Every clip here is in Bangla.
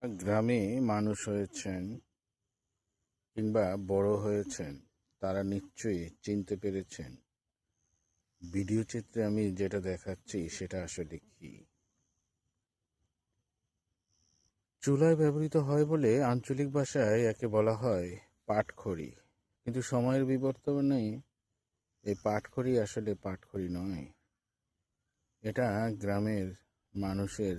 গ্রামে মানুষ হয়েছেন কিংবা বড় হয়েছেন, তারা নিশ্চয়ই চিনতে পেরেছেন ভিডিও চিত্রে আমি যেটা দেখাচ্ছি সেটা আসলে কি। চুলায় ব্যবহৃত হয় বলে আঞ্চলিক ভাষায় একে বলা হয় পাটখড়ি, কিন্তু সময়ের বিবর্তনে এই পাটখড়ি আসলে পাটখড়ি নয়। এটা গ্রামের মানুষের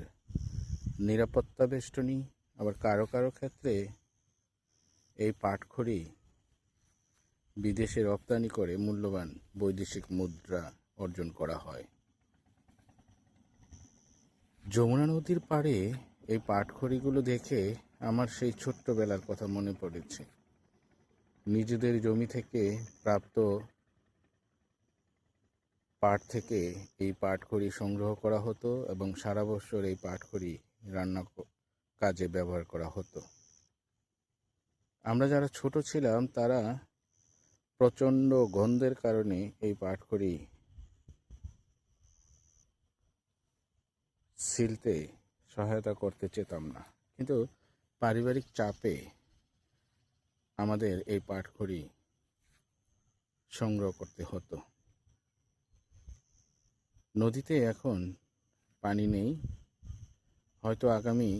নিরাপত্তা বেষ্টনী। আবার কারো কারো ক্ষেত্রে এই পাটখড়ি বিদেশে রপ্তানি করে মূল্যবান বৈদেশিক মুদ্রা অর্জন করা হয়। যমুনা নদীর পাড়ে এই পাটখড়িগুলো দেখে আমার সেই ছোট্টবেলার কথা মনে পড়েছে। নিজেদের জমি থেকে প্রাপ্ত পাট থেকে এই পাটখড়ি সংগ্রহ করা হতো এবং সারা বছর এই পাটখড়ি রান্না কাজে ব্যবহার করা হতো। আমরা যারা ছোট ছিলাম তারা প্রচণ্ড গন্ধের কারণে এই পাটখড়ি ছিলতে সহায়তা করতে চেতাম না, কিন্তু পারিবারিক চাপে আমাদের এই পাটখড়ি সংগ্রহ করতে হতো। নদীতে এখন পানি নেই, হয়তো আগামী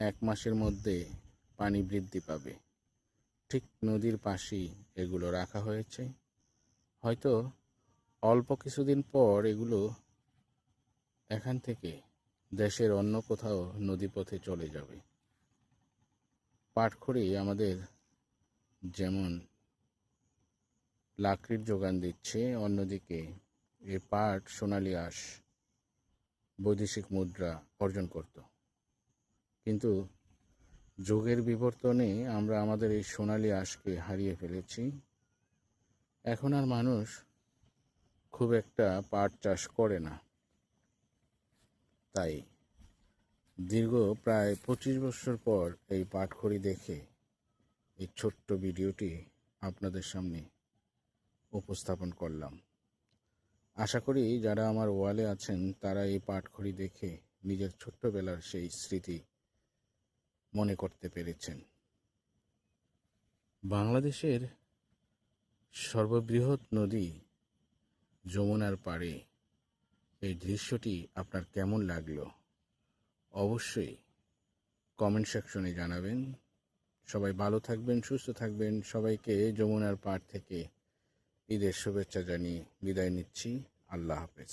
1 মাসের মধ্যে পানি বৃদ্ধি পাবে। ঠিক নদীর পাশেই এগুলো রাখা হয়েছে, হয়তো অল্প কিছুদিন পর এগুলো এখান থেকে দেশের অন্য কোথাও নদীপথে চলে যাবে। পাটখড়ি আমাদের যেমন লাকড়ির যোগান দিচ্ছে, অন্যদিকে এই পাট সোনালী আঁশ বৈদেশিক মুদ্রা অর্জন করত। কিন্তু যুগের বিবর্তনে আমরা আমাদের এই সোনালী আঁশকে হারিয়ে ফেলেছি। এখন আর মানুষ খুব একটা পাট চাষ করে না। তাই দীর্ঘ প্রায় 25 বছর পর এই পাটখড়ি দেখে এই ছোট্ট ভিডিওটি আপনাদের সামনে উপস্থাপন করলাম। আশা করি যারা আমার ওয়ালে আছেন তারা এই পাটখড়ি দেখে নিজের ছোট্টবেলার সেই স্মৃতি মনে করতে পেরেছেন। বাংলাদেশের সর্ববৃহৎ নদী যমুনার পাড়ে এই দৃশ্যটি আপনার কেমন লাগলো অবশ্যই কমেন্ট সেকশনে জানাবেন। সবাই ভালো থাকবেন, সুস্থ থাকবেন। সবাইকে যমুনার পাড় থেকে ঈদের শুভেচ্ছা জানিয়ে বিদায় নিচ্ছি। আল্লাহ হাফেজ।